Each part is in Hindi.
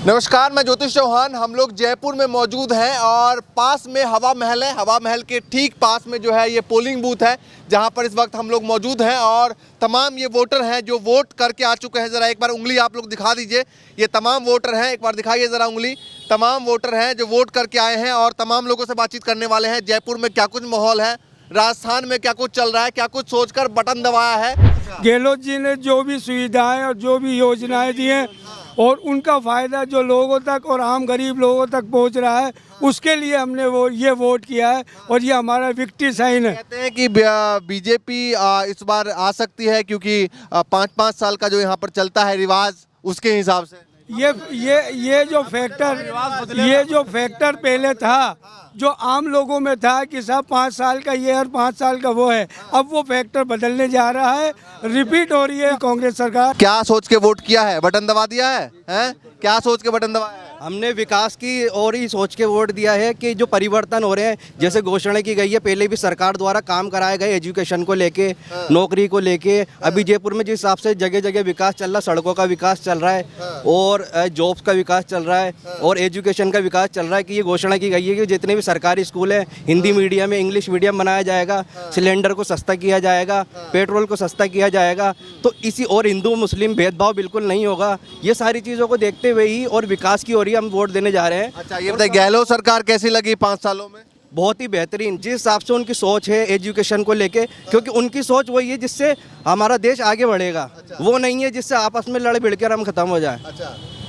नमस्कार, मैं ज्योतिष चौहान। हम लोग जयपुर में मौजूद हैं और पास में हवा महल है। हवा महल के ठीक पास में जो है ये पोलिंग बूथ है, जहां पर इस वक्त हम लोग मौजूद हैं और तमाम ये वोटर हैं जो वोट करके आ चुके हैं। ज़रा एक बार उंगली आप लोग दिखा दीजिए। ये तमाम वोटर हैं, एक बार दिखाइए ज़रा उंगली। तमाम वोटर हैं जो वोट करके आए हैं और तमाम लोगों से बातचीत करने वाले हैं। जयपुर में क्या कुछ माहौल है, राजस्थान में क्या कुछ चल रहा है, क्या कुछ सोचकर बटन दबाया है। गहलोत जी ने जो भी सुविधाएं और जो भी योजनाएं दी हैं और उनका फ़ायदा जो लोगों तक और आम गरीब लोगों तक पहुंच रहा है, उसके लिए हमने ये वोट किया है और ये हमारा विक्ट्री साइन है। कहते हैं कि बीजेपी इस बार आ सकती है क्योंकि 5-5 साल का जो यहाँ पर चलता है रिवाज, उसके हिसाब से ये जो फैक्टर पहले था, जो आम लोगों में था कि सब 5 साल का ये और 5 साल का वो है, अब वो फैक्टर बदलने जा रहा है। रिपीट हो रही है कांग्रेस सरकार। क्या सोच के वोट किया है, बटन दबा दिया है, हैं? क्या सोच के बटन दबाया है? हमने विकास की और ही सोच के वोट दिया है कि जो परिवर्तन हो रहे हैं, जैसे घोषणा की गई है, पहले भी सरकार द्वारा काम कराए गए एजुकेशन को लेके, नौकरी को लेके। अभी जयपुर में जिस हिसाब से जगह जगह विकास चल रहा है, सड़कों का विकास चल रहा है और जॉब्स का विकास चल रहा है और एजुकेशन का विकास चल रहा है कि ये घोषणा की गई है कि जितने भी सरकारी स्कूल हैं हिंदी मीडियम में, इंग्लिश मीडियम बनाया जाएगा, सिलेंडर को सस्ता किया जाएगा, पेट्रोल को सस्ता किया जाएगा। तो इसी और हिंदू मुस्लिम भेदभाव बिल्कुल नहीं होगा। ये सारी चीज़ों को देखते हुए ही और विकास की ओर ही हम वोट देने जा रहे हैं। अच्छा, ये बताइए गहलोत सरकार कैसी लगी 5 सालों में? बहुत ही बेहतरीन, जिस हिसाब से उनकी सोच है एजुकेशन को लेके, क्योंकि उनकी सोच वही है जिससे हमारा देश आगे बढ़ेगा। वो नहीं है जिससे आपस में लड़ भिड़ कर हम खत्म हो जाए।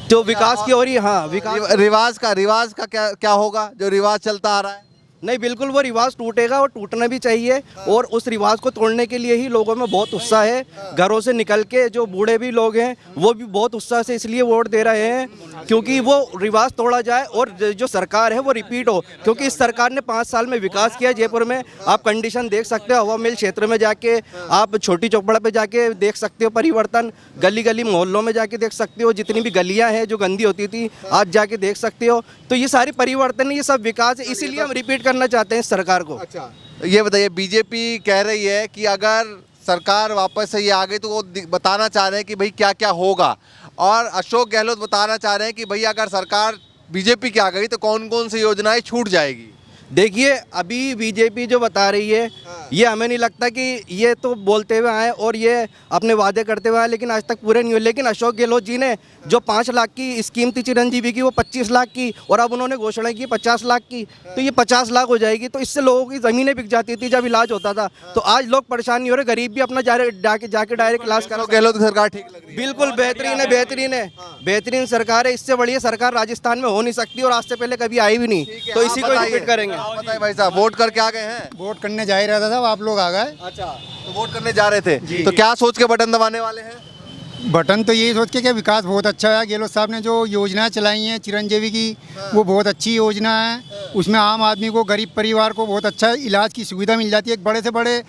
तो विकास की ओर ही, हाँ विकास। रिवाज का क्या होगा जो रिवाज चलता आ रहा है? नहीं, बिल्कुल वो रिवाज टूटेगा और टूटना भी चाहिए और उस रिवाज को तोड़ने के लिए ही लोगों में बहुत उत्साह है। घरों से निकल के जो बूढ़े भी लोग हैं वो भी बहुत उत्साह से इसलिए वोट दे रहे हैं क्योंकि वो रिवाज तोड़ा जाए और जो सरकार है वो रिपीट हो। क्योंकि इस सरकार ने 5 साल में विकास किया जयपुर में। आप कंडीशन देख सकते हो, हवा महल क्षेत्र में जाके, आप छोटी चौपड़ा पे जाके देख सकते हो परिवर्तन, गली गली मोहल्लों में जाके देख सकते हो। जितनी भी गलियाँ हैं जो गंदी होती थी, आज जाके देख सकते हो। तो ये सारी परिवर्तन है, ये सब विकास है, इसीलिए हम रिपीट करना चाहते हैं इस सरकार को। अच्छा, ये बताइए, बीजेपी कह रही है कि अगर सरकार वापस से ये आ गई तो वो बताना चाह रहे हैं कि भाई क्या क्या होगा, और अशोक गहलोत बताना चाह रहे हैं कि भाई अगर सरकार बीजेपी की आ गई तो कौन कौन सी योजनाएं छूट जाएगी। देखिए, अभी बीजेपी जो बता रही है ये हमें नहीं लगता कि ये तो बोलते हुए आए और ये अपने वादे करते हुए आए, लेकिन आज तक पूरे नहीं हुए। लेकिन अशोक गहलोत जी ने जो 5 लाख की स्कीम थी चिरंजीवी की, वो 25 लाख की, और अब उन्होंने घोषणा की 50 लाख की, तो ये 50 लाख हो जाएगी। तो इससे लोगों की ज़मीनें बिक जाती थी जब इलाज होता था। तो आज लोग परेशान नहीं हो रहे, गरीब भी अपना जाके डायरेक्ट इलाज करा। गहलोत की सरकार ठीक लग रही है? बिल्कुल बेहतरीन है, बेहतरीन है, बेहतरीन सरकार है। इससे बढ़िया सरकार राजस्थान में हो नहीं सकती और आज से पहले कभी आई भी नहीं। तो इसी को रिपीट करेंगे। बताइए भाई साहब, वोट करके आ गए हैं? वोट करने जा ही रहा था साहब, आप लोग आ गए। अच्छा, तो वोट करने जा रहे थे, तो क्या सोच के बटन दबाने वाले हैं? बटन तो यही सोच के कि विकास बहुत अच्छा है। गहलोत साहब ने जो योजनाएं चलाई हैं चिरंजीवी की, वो बहुत अच्छी योजना है। उसमें आम आदमी को, गरीब परिवार को बहुत अच्छा इलाज की सुविधा मिल जाती है। एक बड़े से बड़े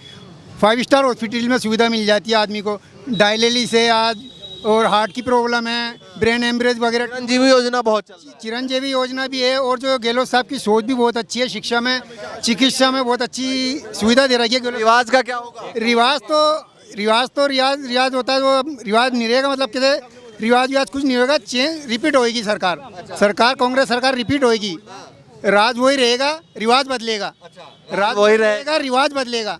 5 स्टार हॉस्पिटल में सुविधा मिल जाती है आदमी को। डायलिसिस है आज, और हार्ट की प्रॉब्लम है, ब्रेन एम्ब्रेज वगैरह। चिरंजीवी योजना बहुत चल रही है। चिरंजीवी योजना भी है, और जो गहलोत साहब की सोच भी बहुत अच्छी है। शिक्षा में, चिकित्सा में बहुत अच्छी सुविधा दे रही है। रिवाज का क्या होगा? रिवाज तो रियाज होता है, वो रिवाज नहीं रहेगा। मतलब कहते रिवाज कुछ नहीं होगा, चेंज रिपीट होएगी सरकार। सरकार, कांग्रेस सरकार रिपीट होएगी। राज वही रहेगा, रिवाज बदलेगा। राज वही रहेगा, रिवाज बदलेगा।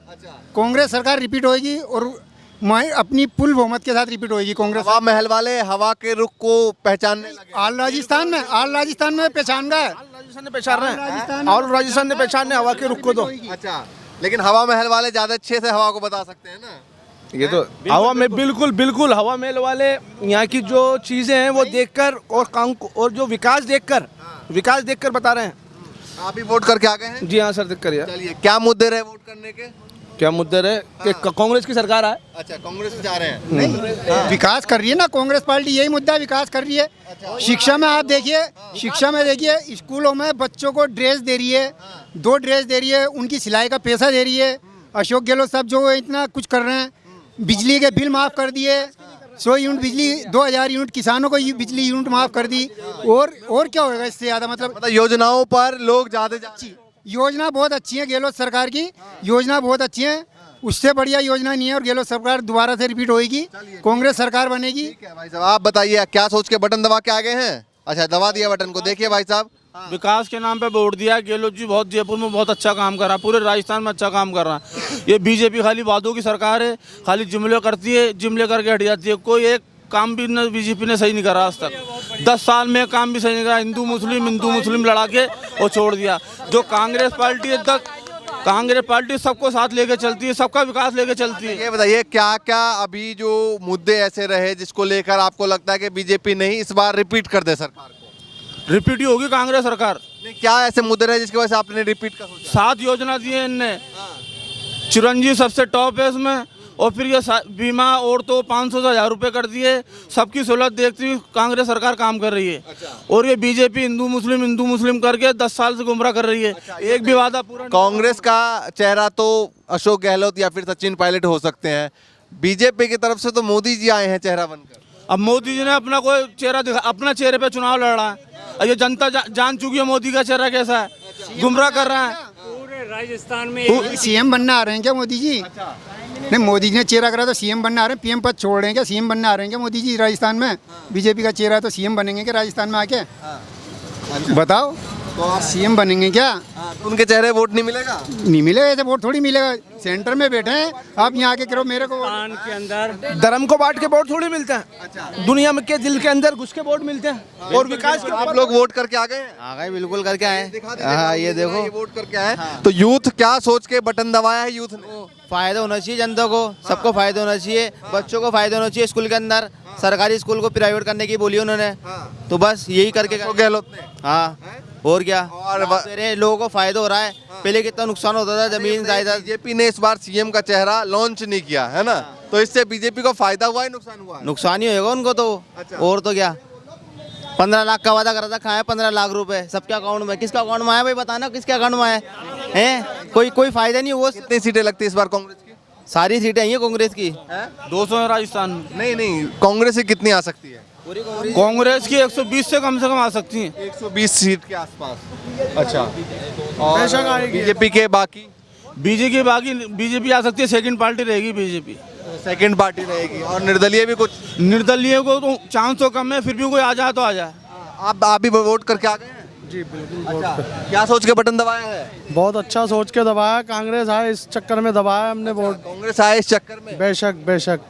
कांग्रेस सरकार रिपीट होएगी और अपनी पुल बहुमत के साथ रिपीट होएगी कांग्रेस। हवा महल वाले हवा के रुख को पहचानने लगे। आल राजस्थान में पहचान रहा है। और राजस्थान ने पहचान हवा के रुख को तो। अच्छा, लेकिन हवा महल वाले ज्यादा अच्छे से हवा को बता सकते हैं ना। ये तो हवा में बिल्कुल हवा महल वाले यहाँ की जो चीजें हैं वो देखकर और काम और जो विकास देखकर बता रहे हैं। आप भी वोट करके आ गए हैं? जी हाँ सर, देख करिए। चलिए, क्या मुद्दे रहे वोट करने के? क्या मुद्दे रहे कि कांग्रेस की सरकार आए। अच्छा, कांग्रेस से जा रहे हैं? नहीं, विकास कर रही है ना कांग्रेस पार्टी, यही मुद्दा विकास कर रही है। शिक्षा में आप देखिए, स्कूलों में बच्चों को ड्रेस दे रही है, 2 ड्रेस दे रही है, उनकी सिलाई का पैसा दे रही है। अशोक गहलोत साहब जो इतना कुछ कर रहे हैं, बिजली के बिल माफ़ कर दिए, 100 यूनिट बिजली, 2000 यूनिट किसानों को बिजली यूनिट माफ़ कर दी। और क्या होगा इससे ज़्यादा? मतलब योजनाओं पर लोग ज़्यादा योजना बहुत अच्छी है गहलोत सरकार की, योजना बहुत अच्छी है। उससे बढ़िया योजना नहीं है और गहलोत सरकार दोबारा से रिपीट होगी, कांग्रेस सरकार बनेगी। ठीक है भाई साहब, आप बताइए क्या सोच के बटन दबा के आ गए हैं? अच्छा, दबा दिया बटन को। देखिए भाई साहब, विकास के नाम पे वोट दिया। गहलोत जी बहुत जयपुर में बहुत अच्छा काम कर रहा है, पूरे राजस्थान में अच्छा काम कर रहा है। ये बीजेपी खाली वादों की सरकार है, खाली जुमले करती है, जुमले करके हट जाती है। कोई एक काम भी न बीजेपी ने सही नहीं करा आज तक। 10 साल में काम भी सही नहीं करा। हिंदू मुस्लिम लड़ा के और छोड़ दिया। जो कांग्रेस पार्टी है, कांग्रेस पार्टी सबको साथ लेके चलती है, सबका विकास लेके चलती है। ये बताइए क्या क्या अभी जो मुद्दे ऐसे रहे जिसको लेकर आपको लगता है कि बीजेपी नहीं इस बार रिपीट कर दे सरकार को? रिपीट ही होगी कांग्रेस सरकार। नहीं, क्या ऐसे मुद्दे रहे जिसकी वजह से आपने रिपीट का सोचा? 7 योजना दी है इनने। चिरंजीवी सबसे टॉप है इसमें। और फिर ये बीमा और तो 500 से 1000 रुपये कर दिए। सबकी सहूलत देखती हुई कांग्रेस सरकार काम कर रही है। और ये बीजेपी हिंदू मुस्लिम करके 10 साल से गुमराह कर रही है। एक भी वादा पूरा नहीं। कांग्रेस का चेहरा तो अशोक गहलोत या फिर सचिन पायलट हो सकते हैं, बीजेपी की तरफ से तो मोदी जी आए हैं चेहरा बनकर। अब मोदी जी ने अपना कोई चेहरा दिखा, अपना चेहरे पे चुनाव लड़ रहा है। और ये जनता जान चुकी है मोदी का चेहरा कैसा है, गुमराह कर रहा है। पूरे राजस्थान में सीएम बनना आ रहे हैं क्या मोदी जी? नहीं, मोदी जी ने चेहरा करा तो सीएम बनना आ रहे हैं। पीएम पद छोड़ रहे हैं क्या, सीएम बनना आ रहे हैं क्या मोदी जी राजस्थान में? बीजेपी का चेहरा तो सीएम बनेंगे क्या राजस्थान में आके? बताओ, तो आप सीएम बनेंगे क्या? तो उनके चेहरे वोट नहीं मिलेगा? नहीं मिलेगा, ऐसे वोट थोड़ी मिलेगा। सेंटर में बैठे हैं आप, यहाँ आके करो मेरे को वोट। हिंदुस्तान के अंदर धर्म को बांट के वोट थोड़ी मिलते हैं। दुनिया में के दिल के अंदर घुस के वोट मिलते हैं। और विकास के आप लोग वोट करके आ गए हैं? आ गए, बिल्कुल करके आए। हाँ, ये देखो, ये वोट करके आए। तो यूथ क्या सोच के बटन दबाया है यूथ ने? फायदा होना चाहिए जनता को, सबको फायदा होना चाहिए। बच्चों को फायदा होना चाहिए। स्कूल के अंदर सरकारी स्कूल को प्राइवेट करने की बोली उन्होंने, तो बस यही करके गहलोत ने। हाँ, और क्या। और मेरे लोगों को फायदा हो रहा है। पहले कितना नुकसान होता था, जमीन जायदाद। बीजेपी ने इस बार सीएम का चेहरा लॉन्च नहीं किया है ना, तो इससे बीजेपी को फायदा हुआ है नुकसान हुआ है? नुकसान ही होगा उनको तो। और तो क्या, 15 लाख का वादा करा था, कहाँ है 15 लाख रुपए सबके अकाउंट में? किसका अकाउंट में आया भाई, बताना किसके अकाउंट में आया है? कोई फायदा नहीं हुआ। कितनी सीटें लगती है इस बार कांग्रेस की? सारी सीटें आई है कांग्रेस की। 200 है राजस्थान में। नहीं, कांग्रेस से कितनी आ सकती है? कांग्रेस की 120 से कम आ सकती है। 120 सीट के आसपास। अच्छा, और बीजेपी के बाकी? बीजेपी आ सकती है, सेकंड पार्टी रहेगी बीजेपी। सेकंड पार्टी रहेगी। और निर्दलीय भी कुछ? निर्दलीय को तो चांस तो कम है, फिर भी कोई आ जाए तो आ जाए। आप भी वोट करके आ गए हैं? जी बिल्कुल। अच्छा, क्या सोच के बटन दबाया है? बहुत अच्छा सोच के दबाया। कांग्रेस आए इस चक्कर में दबाया हमने वोट। कांग्रेस आए इस चक्कर में? बेशक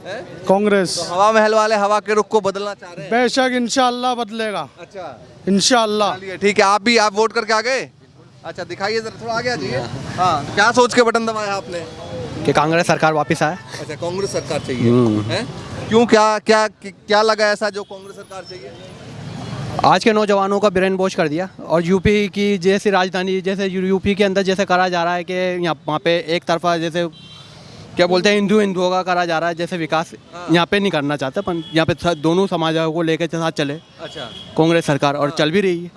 कांग्रेस। हवा महल वाले हवा के रुख को बदलना चाह रहे हैं? बेशक इंशाल्लाह बदलेगा। अच्छा, इंशाल्लाह। चलिए ठीक है। आप वोट करके आ गए? अच्छा, दिखाइए जरा, थोड़ा आगे आ जाइए। हाँ, क्या सोच के बटन दबाया आपने? कि कांग्रेस सरकार वापस आए। अच्छा, कांग्रेस सरकार चाहिए है? क्यों, क्या लगा ऐसा जो कांग्रेस सरकार चाहिए? आज के नौजवानों का ब्रेन वॉश कर दिया। और यूपी की जैसी राजधानी, जैसे यूपी के अंदर जैसे करा जा रहा है कि यहाँ वहाँ पे एक तरफा जैसे क्या बोलते हैं हिंदुओं का करा जा रहा है, जैसे विकास यहाँ पे नहीं करना चाहते, पर यहाँ पे दोनों समाजों को लेकर साथ चले अच्छा, कांग्रेस सरकार, और चल भी रही है।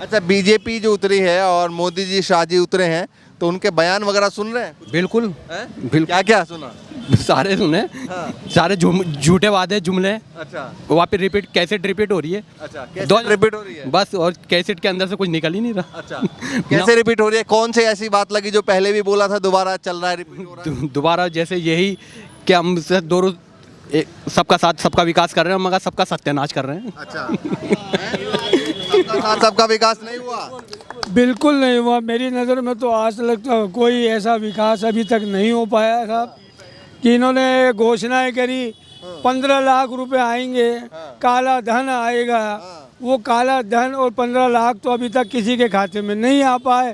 अच्छा, बीजेपी जो उतरी है और मोदी जी शाह जी उतरे हैं, तो उनके बयान वगैरह सुन रहे हैं? बिल्कुल बिल्कुल। क्या क्या सुना? सारे सुने। सारे झूठे वादे जुमले। अच्छा, वहाँ पे कैसेट रिपीट हो रही है। अच्छा, कैसे रिपीट हो रही है? बस, और कैसेट के अंदर से कुछ निकल ही नहीं रहा। अच्छा, कैसे रिपीट हो रही है? कौन सी ऐसी बात लगी जो पहले भी बोला था दोबारा चल रहा है, रिपीट हो रहा है? दोबारा जैसे यही कि हम दोनों सबका साथ सबका विकास कर रहे हैं, मगर सबका सत्यानाश कर रहे हैं। अच्छा, सबका साथ सबका विकास नहीं हुआ? बिल्कुल नहीं हुआ। मेरी नज़र में तो आज तक कोई ऐसा विकास अभी तक नहीं हो पाया था कि इन्होंने घोषणाएं करी 15 लाख रुपए आएंगे, काला धन आएगा। वो काला धन और 15 लाख तो अभी तक किसी के खाते में नहीं आ पाए।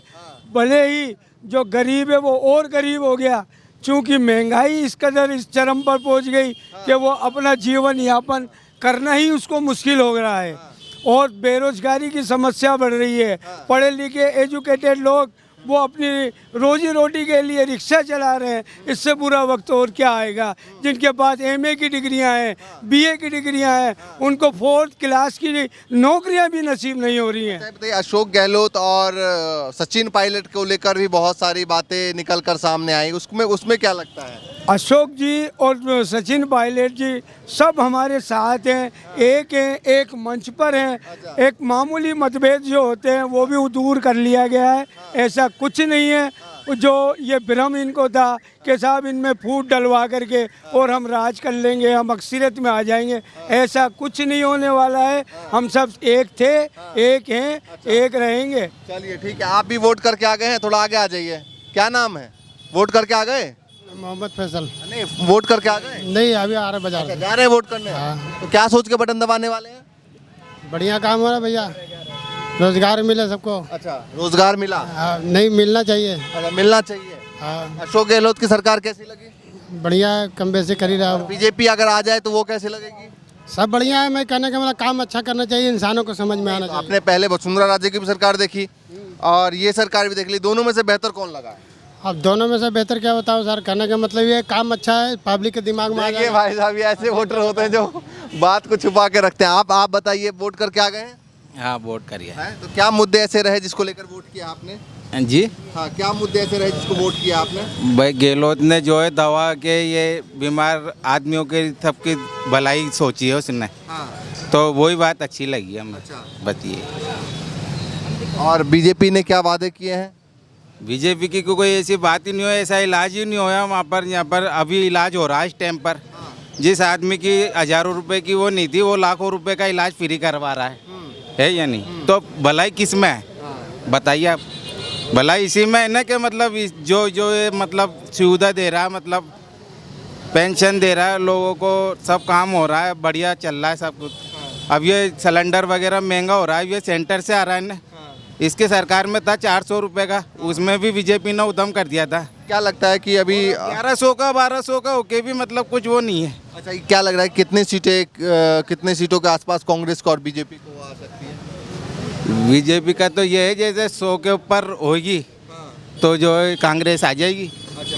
भले ही जो गरीब है वो और गरीब हो गया, चूँकि महंगाई इस कदर इस चरम पर पहुंच गई कि वो अपना जीवन यापन करना ही उसको मुश्किल हो रहा है। और बेरोजगारी की समस्या बढ़ रही है। पढ़े लिखे एजुकेटेड लोग वो अपनी रोजी रोटी के लिए रिक्शा चला रहे हैं। इससे बुरा वक्त और क्या आएगा? जिनके पास एमए की डिग्रियां हैं, बीए की डिग्रियां हैं, उनको 4th क्लास की नौकरियां भी नसीब नहीं हो रही हैं। अशोक गहलोत और सचिन पायलट को लेकर भी बहुत सारी बातें निकल कर सामने आई, उसमें क्या लगता है? अशोक जी और सचिन पायलट जी सब हमारे साथ हैं, एक मंच पर हैं। एक मामूली मतभेद जो होते हैं वो भी दूर कर लिया गया है, ऐसा कुछ नहीं है। जो ये भ्रम इनको था कि साहब इनमें फूट डलवा करके और हम राज कर लेंगे, हम अक्सरियत में आ जाएंगे, ऐसा कुछ नहीं होने वाला है। हम सब एक थे, एक हैं, एक रहेंगे। चलिए ठीक है, आप भी वोट करके आ गए हैं, थोड़ा आगे आ जाइए। क्या नाम है? वोट करके आ गए? मोहम्मद फैसल। नहीं, वोट करके आ गए? नहीं, अभी आ रहे बाजार। अच्छा, जा रहे हैं वोट करने? तो क्या सोच के बटन दबाने वाले हैं? बढ़िया काम हो रहा है भैया, रोजगार मिले सबको। अच्छा, रोजगार मिला? नहीं मिलना चाहिए। अच्छा, मिलना चाहिए। हाँ, अशोक गहलोत की सरकार कैसी लगी? बढ़िया कम बेसी कर ही रहा हूँ। बीजेपी अगर आ जाए तो वो कैसी लगेगी? सब बढ़िया है। मैं कहने का मतलब काम अच्छा करना चाहिए, इंसानों को समझ में आना चाहिए। आपने पहले वसुंधरा राजे की भी सरकार देखी और ये सरकार भी देख ली, दोनों में से बेहतर कौन लगा? अब दोनों में से बेहतर क्या बताओ सर, कहने का मतलब ये काम अच्छा है, पब्लिक के दिमाग में आ देखिए जाए। भाई साहब, ये ऐसे वोटर होते हैं जो बात को छुपा के रखते हैं। आप बताइए, वोट करके आ गए हैं? हाँ, वोट करिए। हैं? तो क्या मुद्दे ऐसे रहे जिसको लेकर वोट किया आपने? जी हाँ, क्या मुद्दे ऐसे रहे जिसको वोट किया आपने? भाई, गहलोत ने जो है दवा के ये बीमार आदमियों के सबकी भलाई सोची है उसने, हाँ। तो वही बात अच्छी लगी हमें। अच्छा। बताइए। और बीजेपी ने क्या वादे किए हैं? बीजेपी की कोई ऐसी बात ही नहीं हो, ऐसा इलाज ही नहीं होया वहाँ पर। यहाँ पर अभी इलाज हो रहा है इस टाइम पर। जिस आदमी की हज़ारों रुपए की वो नहीं थी, वो लाखों रुपए का इलाज फ्री करवा रहा है या नहीं? तो भलाई किस में है बताइए आप? भलाई इसी में है ना कि मतलब जो ये मतलब सुविधा दे रहा है, मतलब पेंशन दे रहा है लोगों को, सब काम हो रहा है, बढ़िया चल रहा है सब कुछ। अब ये सिलेंडर वगैरह महंगा हो रहा है, ये सेंटर से आ रहा है ना। इसके सरकार में था 400 रुपये का, उसमें भी बीजेपी ने उधम कर दिया था। क्या लगता है कि अभी 1100 का 1200 का होके भी मतलब कुछ वो नहीं है। अच्छा, क्या लग रहा है कितनी सीटों के आसपास कांग्रेस को और बीजेपी को आ सकती है? बीजेपी का तो ये है जैसे 100 के ऊपर होगी तो जो है कांग्रेस आ जाएगी। अच्छा,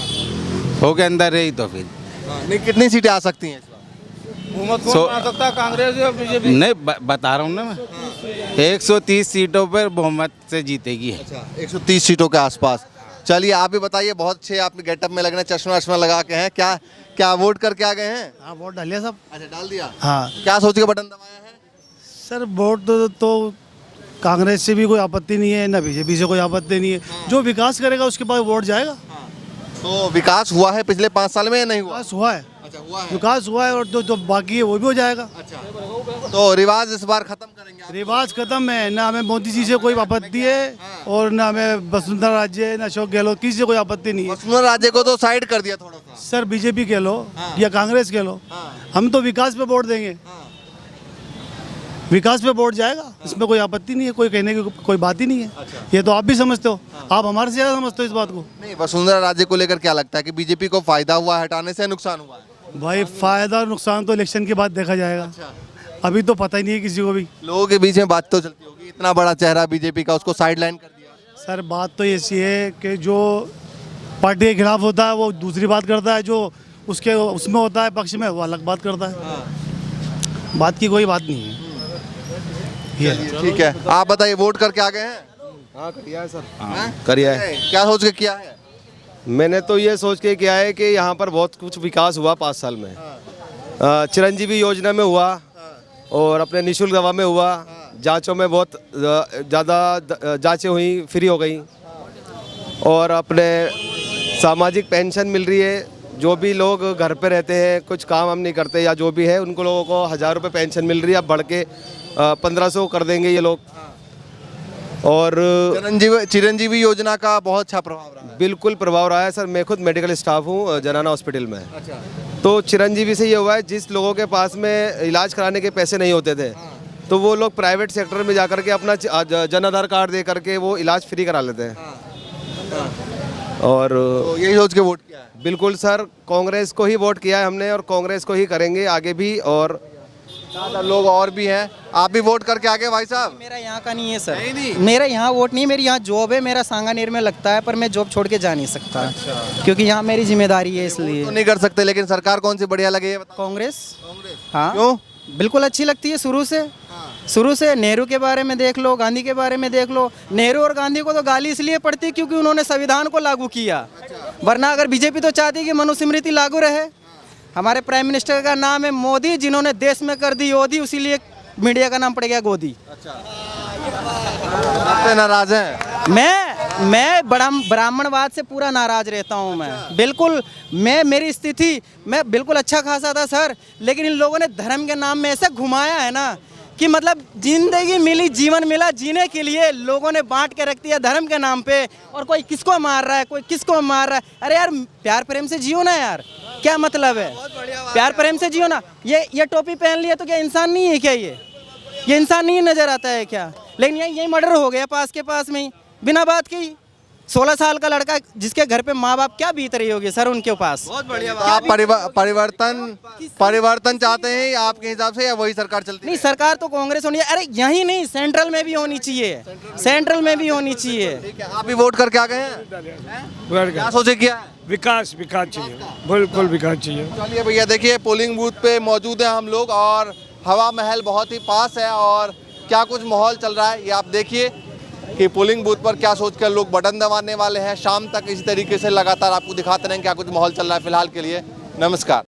हो के अंदर रही तो फिर नहीं, कितनी सीटें आ सकती हैं? कांग्रेस या बीजेपी? नहीं, बता रहा हूँ ना मैं, 130 सीटों पर बहुमत से जीतेगी। अच्छा, 130 सीटों के आसपास। चलिए, आप भी बताइए, बहुत अच्छे आपके गेटअप में लग रहे हैं, चश्मा वश्मा लगा के हैं। क्या वोट करके आ गए हैं? हाँ, वोट डालिए सब। अच्छा, डाल दिया। हाँ क्या सोच के बटन दबाया है? सर, वोट तो कांग्रेस से भी कोई आपत्ति नहीं है, ना बीजेपी से कोई आपत्ति नहीं है। जो विकास करेगा उसके बाद वोट जाएगा। तो विकास हुआ है पिछले 5 साल में या नहीं हुआ? विकास हुआ है। अच्छा, हुआ है। विकास हुआ है और जो बाकी है वो भी हो जाएगा। अच्छा, तो रिवाज इस बार खत्म करेंगे आप? रिवाज खत्म है, ना हमें मोदी जी से कोई आपत्ति है और ना हमें वसुंधरा राजे, ना अशोक गहलोत, किसी से कोई आपत्ति नहीं है। वसुंधरा राजे को तो साइड कर दिया थोड़ा सा। सर, बीजेपी कह लो या कांग्रेस कह लो, हम तो विकास पे वोट देंगे। विकास पे वोट जाएगा, इसमें कोई आपत्ति नहीं है, कोई कहने की कोई बात ही नहीं है। ये तो आप भी समझते हो, आप हमारे से ज़्यादा समझते हो इस बात को। नहीं, वसुंधरा राजे को लेकर क्या लगता है कि बीजेपी को फायदा हुआ है हटाने से, नुकसान हुआ है? भाई, फायदा और नुकसान तो इलेक्शन के बाद देखा जाएगा। अभी तो पता ही नहीं है किसी को भी। लोगों के बीच में बात तो चलती होगी, इतना बड़ा चेहरा बीजेपी का, उसको साइडलाइन कर दिया। सर, बात तो ऐसी है कि जो पार्टी के खिलाफ होता है वो दूसरी बात करता है, जो उसके उसमें होता है पक्ष में वो अलग बात करता है। बात की कोई बात नहीं है। ठीक है, आप बताइए, वोट करके आ गए हैं? हाँ, करिया है सर। हाँ? करिया है। क्या सोच के किया है? मैंने तो ये सोच के किया है कि यहाँ पर बहुत कुछ विकास हुआ 5 साल में। चिरंजीवी योजना में हुआ और अपने निःशुल्क दवा में हुआ, जांचों में बहुत ज़्यादा जांचें हुई, फ्री हो गई, और अपने सामाजिक पेंशन मिल रही है। जो भी लोग घर पे रहते हैं, कुछ काम हम नहीं करते या जो भी है, उनको लोगों को 1000 रुपये पेंशन मिल रही है। अब बढ़ के 1500 कर देंगे ये लोग। और चिरंजीवी योजना का बहुत अच्छा प्रभाव रहा है। बिल्कुल प्रभाव रहा है सर। मैं खुद मेडिकल स्टाफ हूँ जनाना हॉस्पिटल में। अच्छा, तो चिरंजीवी से ये हुआ है, जिस लोगों के पास में इलाज कराने के पैसे नहीं होते थे, तो वो लोग प्राइवेट सेक्टर में जा करके अपना जन आधार कार्ड दे करके वो इलाज फ्री करा लेते हैं। और तो यही सोच के वोट किया है? बिल्कुल सर, कांग्रेस को ही वोट किया है हमने और कांग्रेस को ही करेंगे आगे भी। और लोग और भी हैं, आप भी वोट करके आगे भाई साहब? मेरा यहाँ का नहीं है सर। नहीं। मेरा यहाँ वोट नहीं, मेरी यहाँ जॉब है, मेरा सांगानेर में लगता है, पर मैं जॉब छोड़ के जा नहीं सकता। अच्छा। क्योंकि यहाँ मेरी जिम्मेदारी है, इसलिए तो नहीं कर सकते। लेकिन सरकार कौन सी बढ़िया लगे ये बताओ? कांग्रेस। कांग्रेस? हाँ, क्यों? बिल्कुल अच्छी लगती है शुरू से। शुरू से नेहरू के बारे में देख लो, गांधी के बारे में देख लो। नेहरू और गांधी को तो गाली इसलिए पड़ती क्योंकि उन्होंने संविधान को लागू किया, वरना अगर बीजेपी तो चाहती कि मनुस्मृति लागू रहे। हमारे प्राइम मिनिस्टर का नाम है मोदी, जिन्होंने देश में कर दी योदी, इसीलिए मीडिया का नाम पड़ गया गोदी। अच्छा, नाराज हैं? मैं मैं ब्राह्मणवाद से पूरा नाराज रहता हूं मैं बिल्कुल। मेरी स्थिति मैं बिल्कुल अच्छा खासा था सर, लेकिन इन लोगों ने धर्म के नाम में ऐसे घुमाया है ना कि मतलब जिंदगी मिली, जीवन मिला जीने के लिए लोगों ने बांट के रख दिया धर्म के नाम पे। और कोई किसको मार रहा है, कोई किसको मार रहा है। अरे यार प्यार प्रेम से जियो ना यार, क्या मतलब है, प्यार प्रेम से जियो ना। ये टोपी पहन लिया तो क्या इंसान नहीं है क्या, ये इंसान नहीं नजर आता है क्या। लेकिन यही मर्डर हो गया पास के पास में ही बिना बात की। 16 साल का लड़का जिसके घर पे माँ बाप क्या बीत रही होगी सर उनके पास। बहुत बढ़िया। आप परिवर्तन चाहते हैं आपके हिसाब से, या वही सरकार चलती नहीं, सरकार तो कांग्रेस होनी है। अरे यही नहीं, सेंट्रल में भी होनी चाहिए, सेंट्रल में भी होनी चाहिए। ठीक है, आप भी वोट करके आ गए हैं, क्या सोचे क्या? विकास चाहिए, बिल्कुल विकास चाहिए। चलिए भैया, देखिए पोलिंग बूथ पे मौजूद हैं हम लोग और हवा महल बहुत ही पास है और क्या कुछ माहौल चल रहा है ये आप देखिए कि पोलिंग बूथ पर क्या सोचकर लोग बटन दबाने वाले हैं। शाम तक इसी तरीके से लगातार आपको दिखाते रहेंगे क्या कुछ माहौल चल रहा है। फिलहाल के लिए नमस्कार।